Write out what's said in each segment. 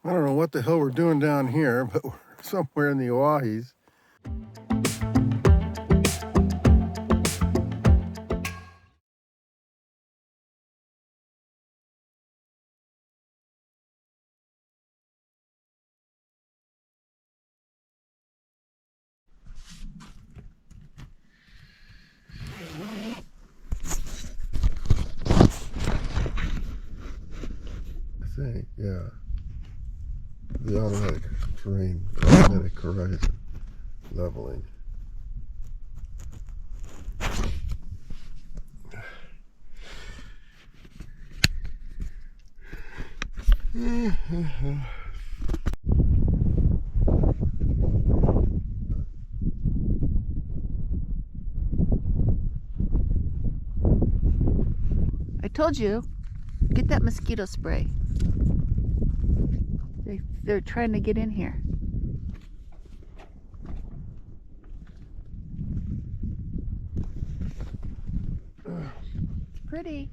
I don't know what the hell we're doing down here, but we're somewhere in the Owyhees. I think, yeah. The automatic terrain, automatic horizon leveling. I told you, get that mosquito spray. They're trying to get in here. It's pretty.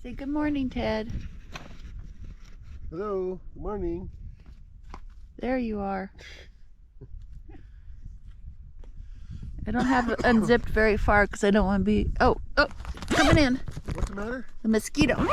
Say good morning, Ted. Hello, good morning. There you are. I don't have it unzipped very far because I don't want to be... Oh, coming in. What's the matter? The mosquito.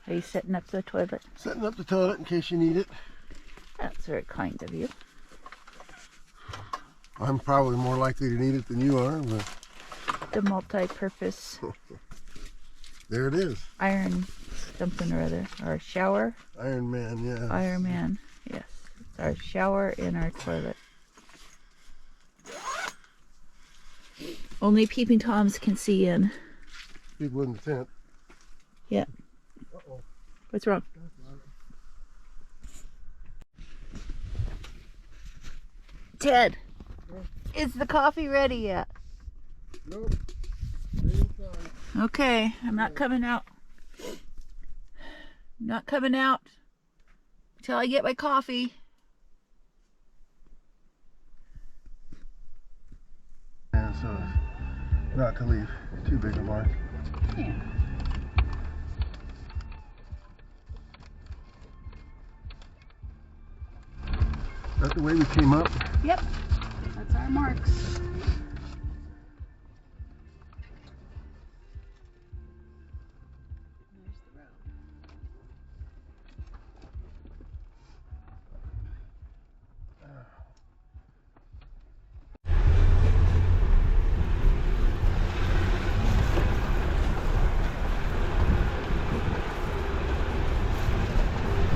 Are you setting up the toilet? Setting up the toilet in case you need it. That's very kind of you. I'm probably more likely to need it than you are, but The multi-purpose there it is. iron something or other. Our shower. Iron Man, yeah. Iron Man. Yes. It's our shower and our toilet. Only peeping Toms can see in. People in the tent. Yeah. Uh-oh. What's wrong? Ted, is the coffee ready yet? Nope. Stay inside. Okay, I'm not coming out. Not coming out until I get my coffee. And so not to leave too big a mark. Yeah. Is that the way we came up? Yep, that's our marks.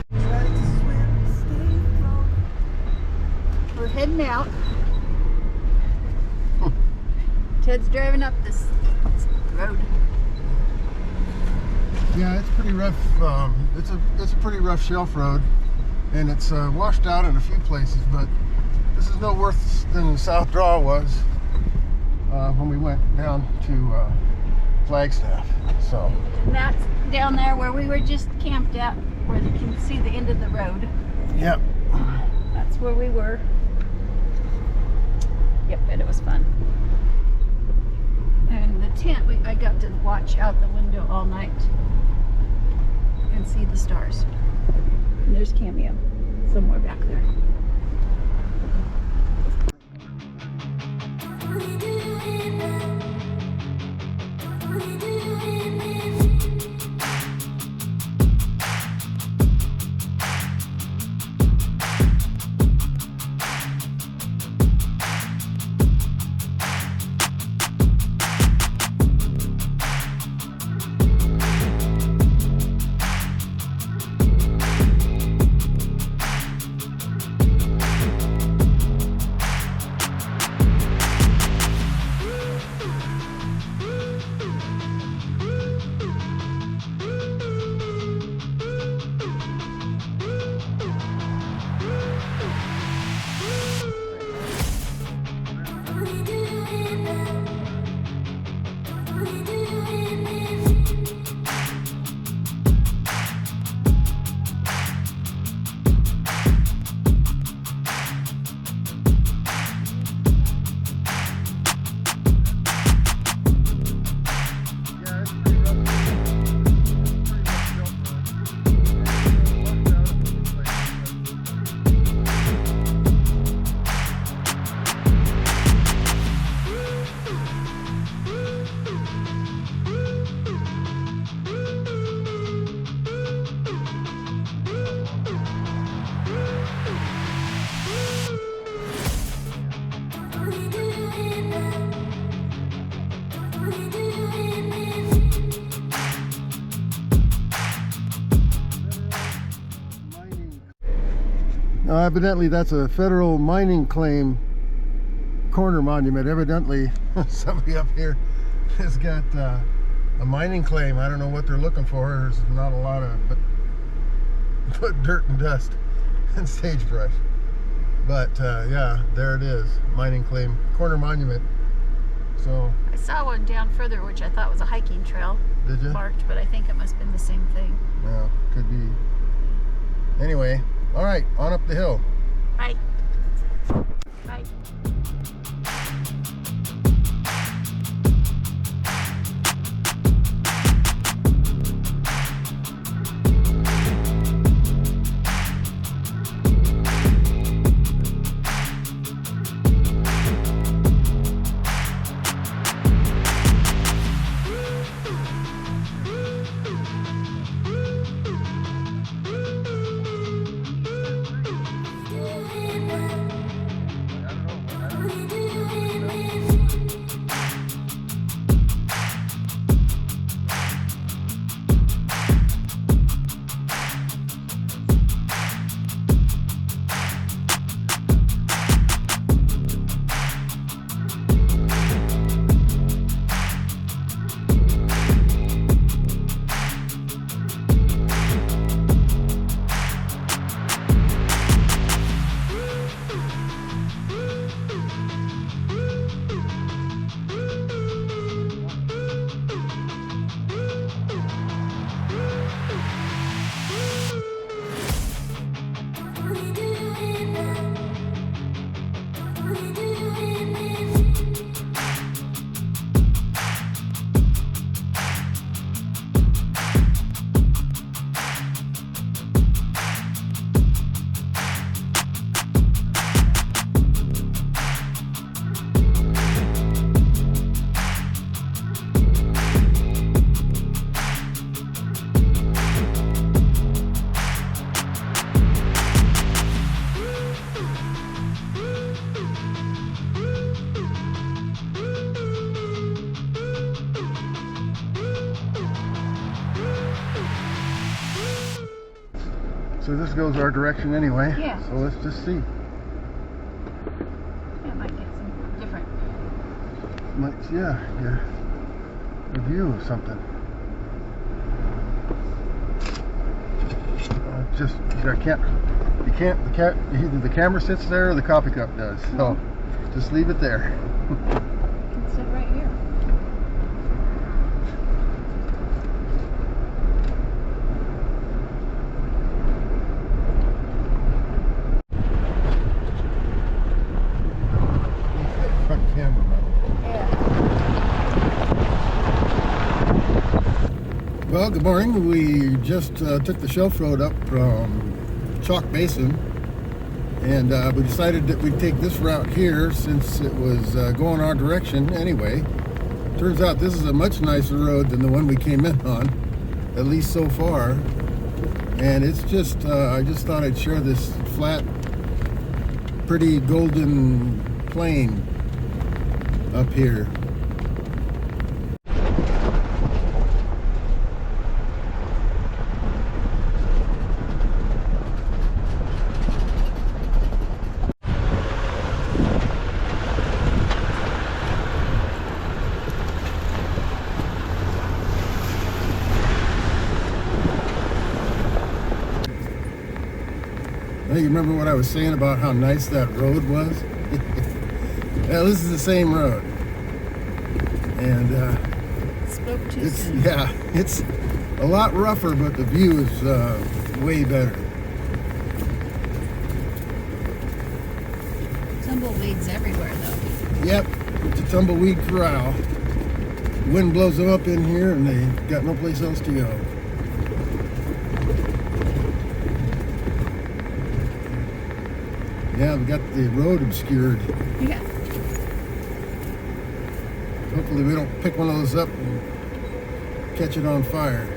There's the road. We're heading out. Ted's driving up this road. Yeah, it's pretty rough. It's a pretty rough shelf road, and it's washed out in a few places. But this is no worse than the South Draw was when we went down to Flagstaff. So. And that's down there where we were just camped at, where you can see the end of the road. Yep. That's where we were. Yep, and it was fun. And the tent, I got to watch out the window all night and see the stars. And there's Cameo somewhere back there. Now, evidently, that's a federal mining claim corner monument. Evidently, somebody up here has got a mining claim. I don't know what they're looking for. There's not a lot of but dirt and dust and sagebrush. But yeah, there it is, mining claim corner monument. So I saw one down further, which I thought was a hiking trail. Did you? Marked, but I think it must have been the same thing. yeah, could be. Anyway, all right, on up the hill. Bye. Bye. So this goes our direction anyway. Yeah. So let's just see. Yeah, might get some different. Yeah, a view of something. Just I can't. You can't. Either the camera sits there or the coffee cup does. So just leave it there. You can sit right here. Front camera. Yeah. Well, good morning. We just took the shelf road up from Chalk Basin, and we decided that we'd take this route here since it was going our direction anyway. Turns out this is a much nicer road than the one we came in on, at least so far. And it's just, I just thought I'd share this flat, pretty golden plain up here. Hey, you remember what I was saying about how nice that road was? Well, this is the same road. And Spoke too soon. it's a lot rougher, but the view is way better. Tumbleweeds everywhere, though. Yep, it's a tumbleweed corral. Wind blows them up in here and they got no place else to go. Yeah, we got the road obscured. Yeah. Hopefully we don't pick one of those up and catch it on fire.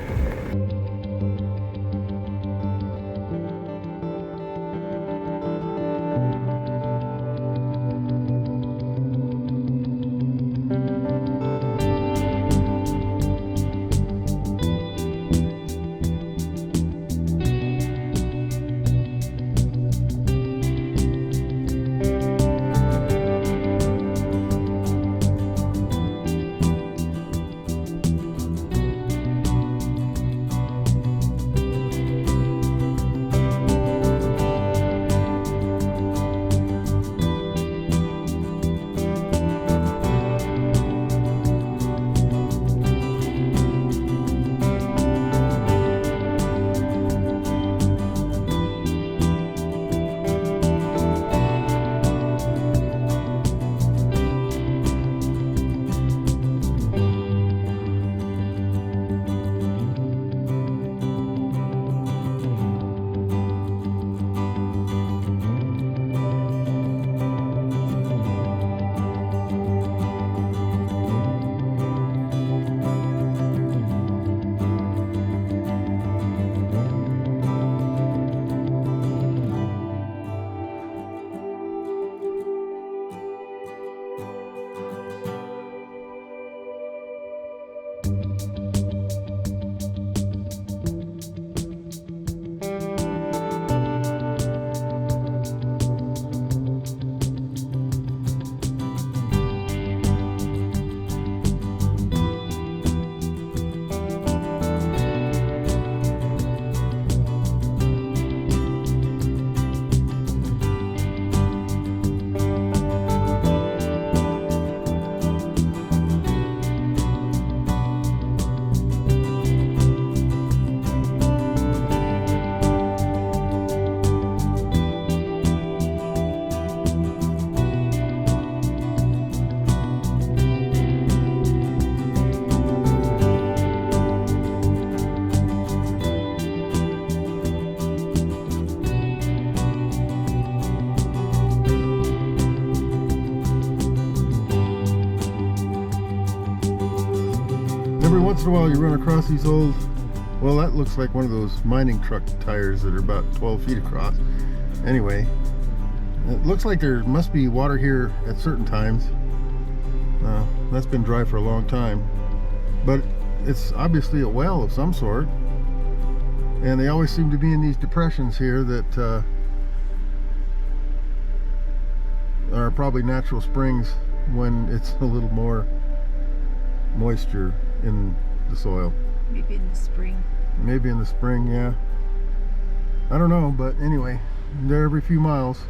Every once in a while you run across these old, well, that looks like one of those mining truck tires that are about 12 feet across. Anyway, it looks like there must be water here at certain times. That's been dry for a long time, but it's obviously a well of some sort. And they always seem to be in these depressions here that are probably natural springs when it's a little more moisture in the soil. Maybe in the spring. Maybe in the spring, yeah. I don't know, but anyway, they're every few miles.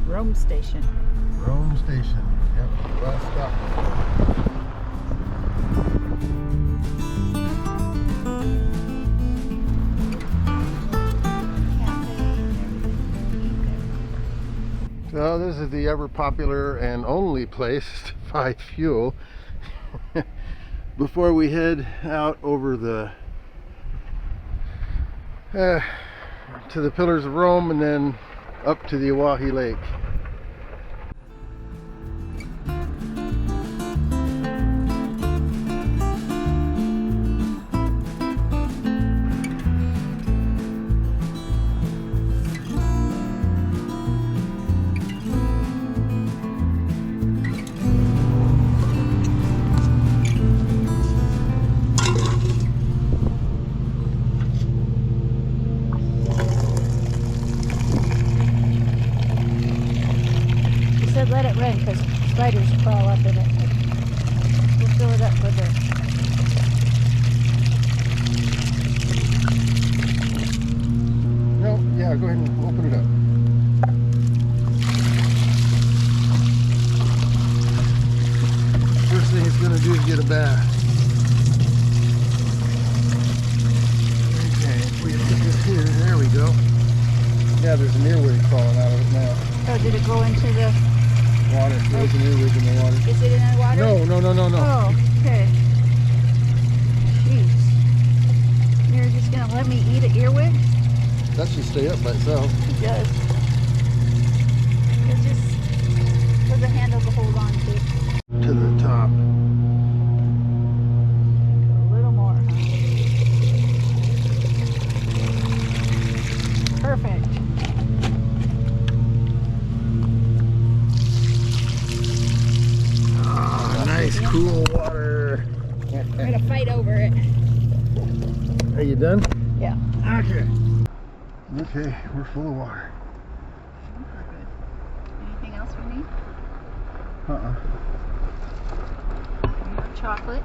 Rome Station. Rome Station. Yep, last stop. So this is the ever popular and only place to buy fuel before we head out over the to the Pillars of Rome and then up to the Owyhee Lake. Let it rain because spiders crawl up in it. We'll fill it up with it. No, yeah, go ahead and open it up. First thing it's going to do is get a bath. Okay, if we put this here, there we go. Yeah, there's an earwig crawling out of it now. Oh, did it go into the Water. There's an earwig in the water. Is it in the water? No. Oh, okay. Jeez. You're just gonna let me eat an earwig? That should stay up by itself. It does. It's just for the handle to hold on to. To the top. A little more. Perfect. Nice cool water. I'm gonna fight over it. Are you done? Yeah. Okay. Okay, we're full of water. We're good. Anything else for me? More chocolate.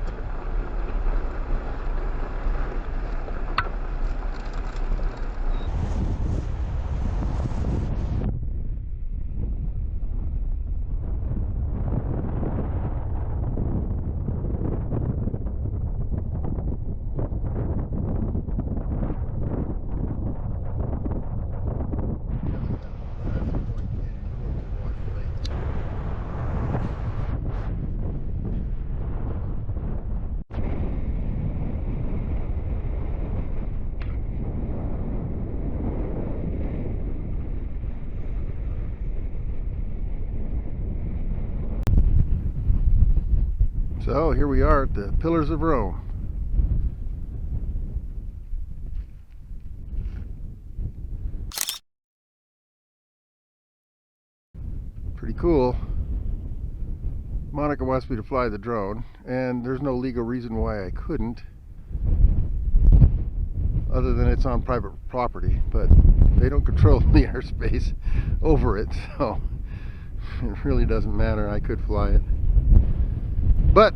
So here we are at the Pillars of Rome. Pretty cool. Monica wants me to fly the drone, and there's no legal reason why I couldn't, other than it's on private property, but they don't control the airspace over it, so it really doesn't matter. I could fly it. But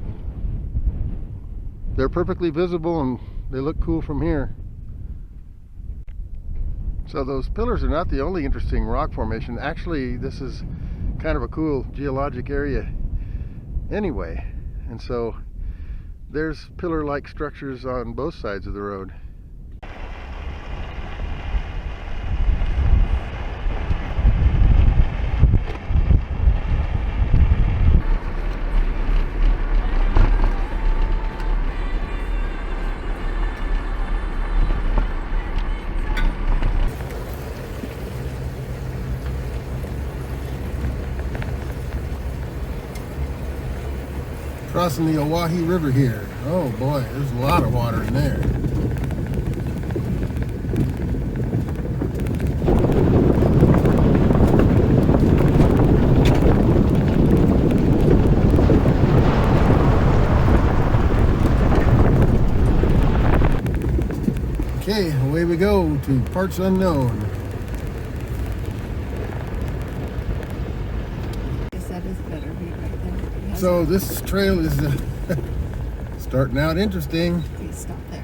they're perfectly visible and they look cool from here. So those pillars are not the only interesting rock formation. Actually, this is kind of a cool geologic area anyway. And so there's pillar-like structures on both sides of the road. Crossing the Owyhee River here. Oh boy, there's a lot of water in there. Okay, away we go to parts unknown. Guess that is better view right there. Yes. So this trail is starting out interesting. Please stop there.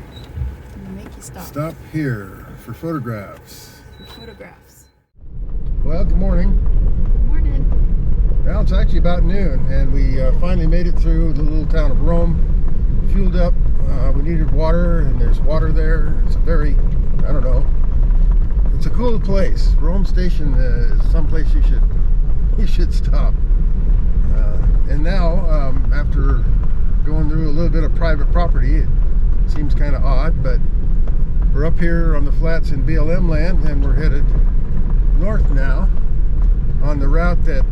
I'm gonna make you stop. Stop here for photographs. For photographs. Well, good morning. Good morning. Well, it's actually about noon, and we finally made it through the little town of Rome. Fueled up. We needed water, and there's water there. It's a very, I don't know. It's a cool place. Rome Station is someplace you should stop. And now, after going through a little bit of private property, it seems kind of odd, but we're up here on the flats in BLM land, and we're headed north now on the route that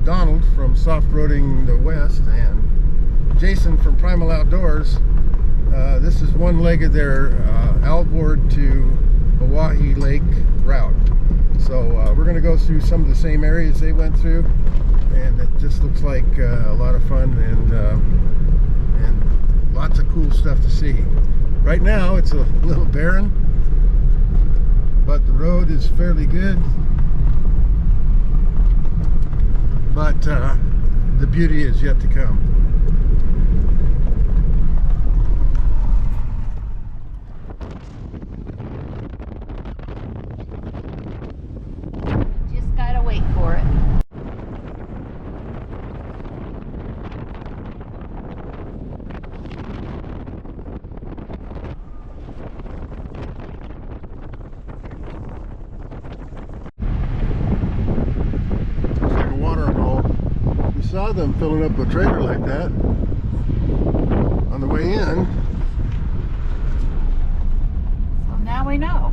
Donald from Soft Roading the West and Jason from Primal Outdoors. This is one leg of their Alvord to Owyhee Lake route. So we're going to go through some of the same areas they went through, and it just looks like a lot of fun and lots of cool stuff to see. Right now it's a little barren, but the road is fairly good. But the beauty is yet to come. Just gotta wait for it. Looks like a water hole. We saw them filling up a trailer like that on the way in. So now we know.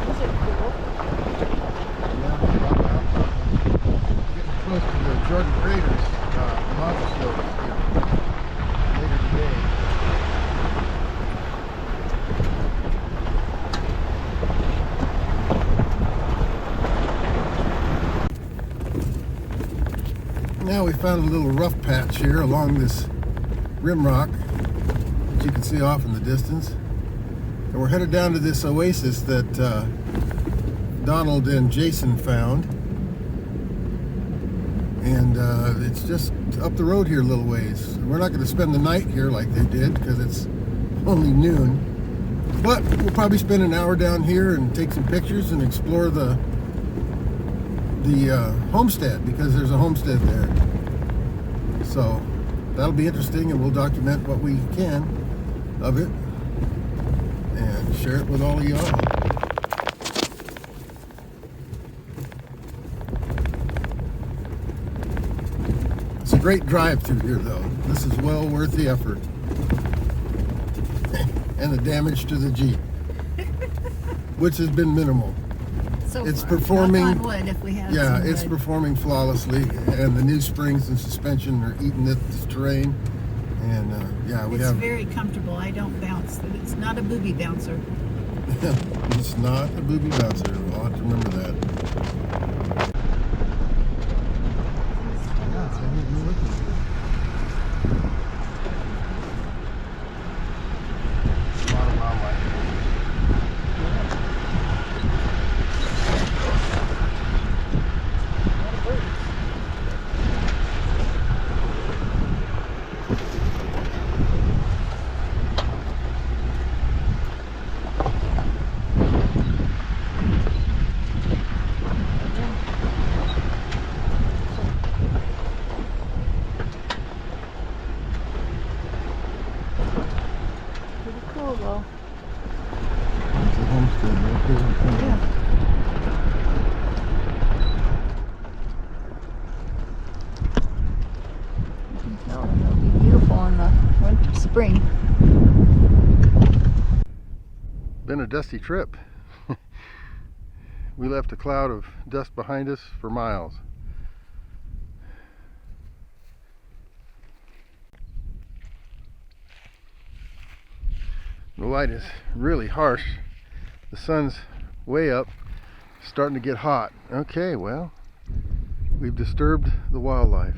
Is it cool? Getting close to the Jordan Craters lava slopes here later today. Now we found a little rough patch here along this rim rock that you can see off in the distance. And we're headed down to this oasis that Donald and Jason found. And it's just up the road here a little ways. We're not going to spend the night here like they did because it's only noon. But we'll probably spend an hour down here and take some pictures and explore the homestead, because there's a homestead there. So that'll be interesting, and we'll document what we can of it and share it with all of y'all. It's a great drive through here though. This is well worth the effort. And the damage to the Jeep, which has been minimal. So It's far. performing- Knock on wood if we have Yeah, some it's wood. performing flawlessly, and the new springs and suspension are eating at this terrain. And yeah, we It's have. very comfortable. I don't bounce. It's not a booby bouncer. It's not a booby bouncer. I'll have to remember that. Yeah, so you're looking. A lot of wildlife. cool though. It's a homestead right there. Yeah. You can tell it'll be beautiful in the winter, spring. Been a dusty trip. We left a cloud of dust behind us for miles. The light is really harsh. The sun's way up, starting to get hot. Okay, well, we've disturbed the wildlife.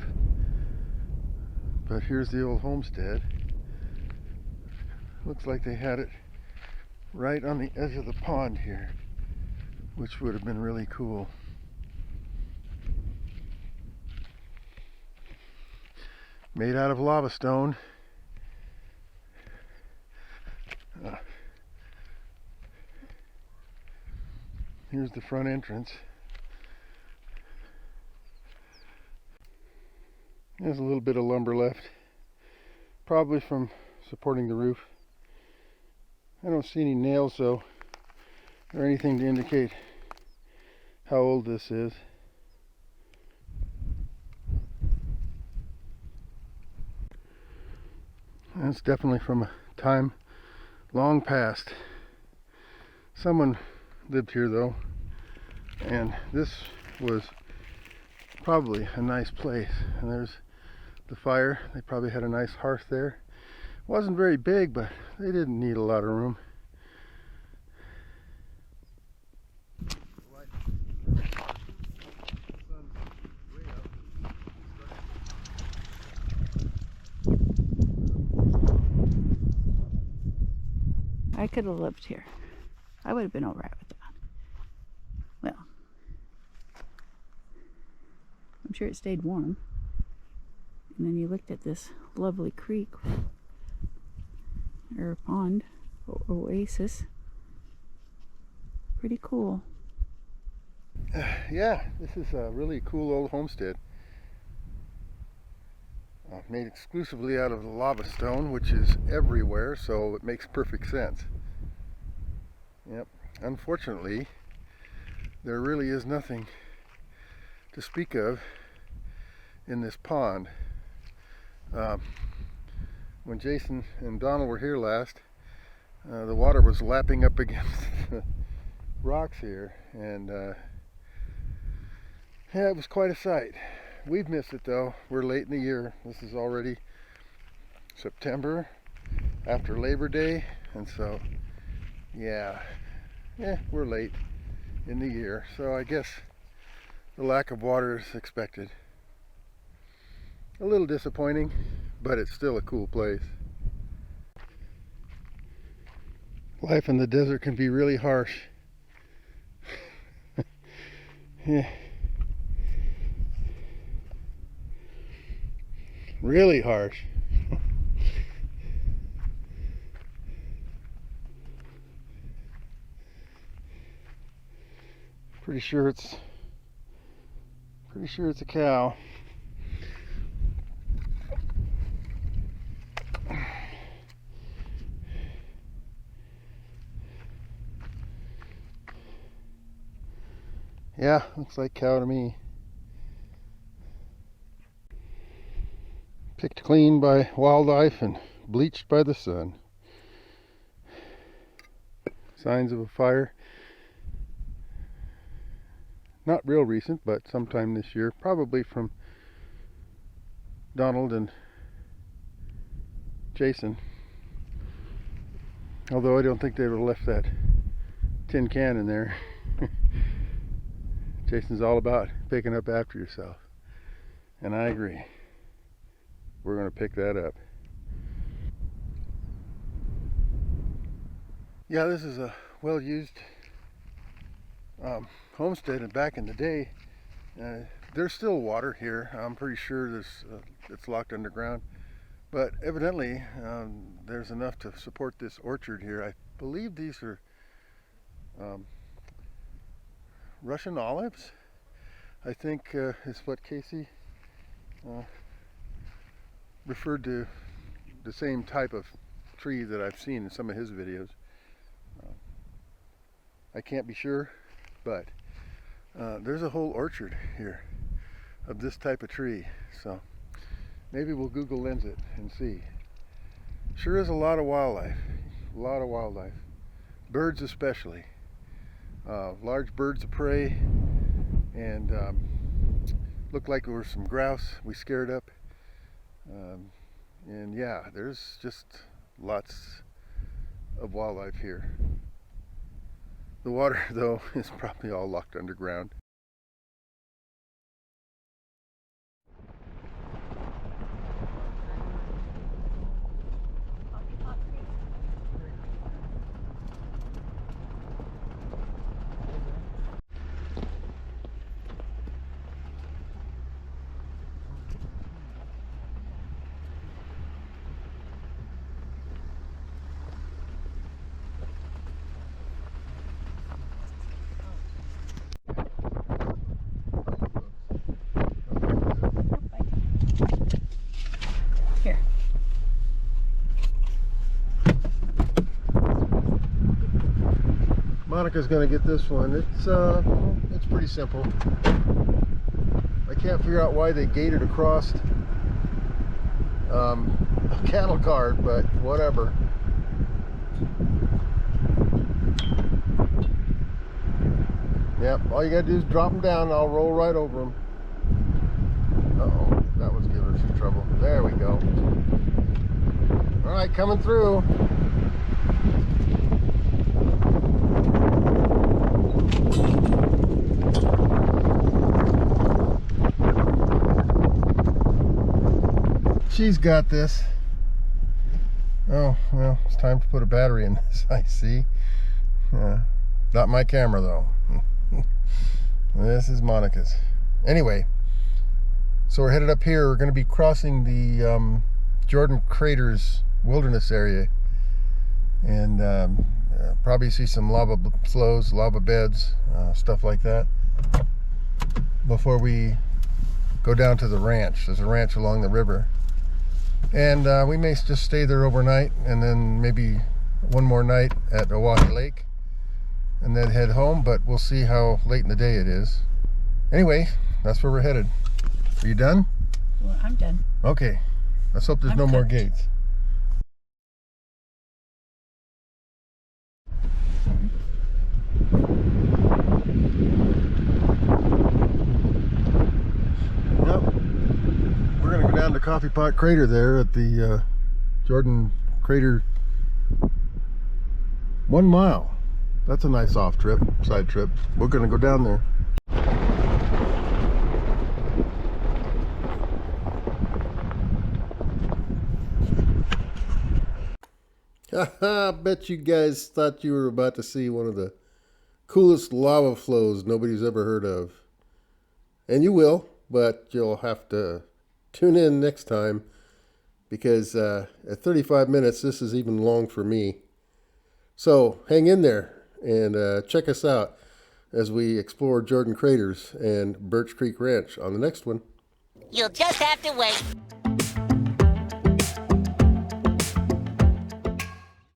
But here's the old homestead. Looks like they had it right on the edge of the pond here, which would have been really cool. Made out of lava stone. Here's the front entrance. There's a little bit of lumber left, probably from supporting the roof. I don't see any nails though, or anything to indicate how old this is. That's definitely from a time long past. Someone lived here though, and this was probably a nice place. And there's the fire. They probably had a nice hearth there. Wasn't very big, but they didn't need a lot of room. I could have lived here. I would have been alright with that. Well, I'm sure it stayed warm. And then you looked at this lovely creek or pond, Oasis. Pretty cool. Yeah, this is a really cool old homestead. Made exclusively out of lava stone, which is everywhere, so it makes perfect sense. Yep. Unfortunately, there really is nothing to speak of in this pond. When Jason and Donald were here last, the water was lapping up against the rocks here, and yeah, it was quite a sight. We've missed it though. We're late in the year. This is already September, after Labor Day, and so yeah, we're late in the year, so I guess the lack of water is expected. A little disappointing, but it's still a cool place. Life in the desert can be really harsh. Yeah. Really harsh. Pretty sure it's a cow. Yeah, looks like cow to me. Picked clean by wildlife and bleached by the sun. Signs of a fire. Not real recent, but sometime this year. Probably from Donald and Jason. Although I don't think they would have left that tin can in there. Jason's all about picking up after yourself. And I agree. We're going to pick that up. Yeah, this is a well-used homestead, and back in the day, there's still water here. I'm pretty sure it's locked underground, but evidently there's enough to support this orchard here. I believe these are Russian olives, I think is what Casey referred to, the same type of tree that I've seen in some of his videos. I can't be sure, but there's a whole orchard here of this type of tree. So maybe we'll Google Lens it and see. Sure is a lot of wildlife. A lot of wildlife. Birds especially. Large birds of prey, and looked like there were some grouse we scared up. And yeah, there's just lots of wildlife here. The water, though, is probably all locked underground. Monica's gonna get this one. It's pretty simple. I can't figure out why they gated across a cattle cart, but whatever. Yep, all you gotta do is drop them down and I'll roll right over them. Uh-oh, that was giving us some trouble. There we go. All right, coming through. She's got this. Oh, well, it's time to put a battery in this, I see. Not my camera, though. This is Monica's. Anyway, so we're headed up here. We're going to be crossing the Jordan Craters wilderness area. And probably see some lava flows, lava beds, stuff like that, before we go down to the ranch. There's a ranch along the river. And we may just stay there overnight, and then maybe one more night at Owyhee Lake, and then head home, but we'll see how late in the day it is. Anyway, that's where we're headed. Are you done? Well, I'm done. Okay. Let's hope there's no more gates. Yep. We're going to go down to Coffee Pot Crater there at the Jordan Crater. 1 mile. That's a nice off trip, side trip. We're going to go down there. Haha, I bet you guys thought you were about to see one of the coolest lava flows nobody's ever heard of. And you will, but you'll have to tune in next time, because at 35 minutes, this is even long for me. So hang in there and check us out as we explore Jordan Craters and Birch Creek Ranch on the next one. You'll just have to wait.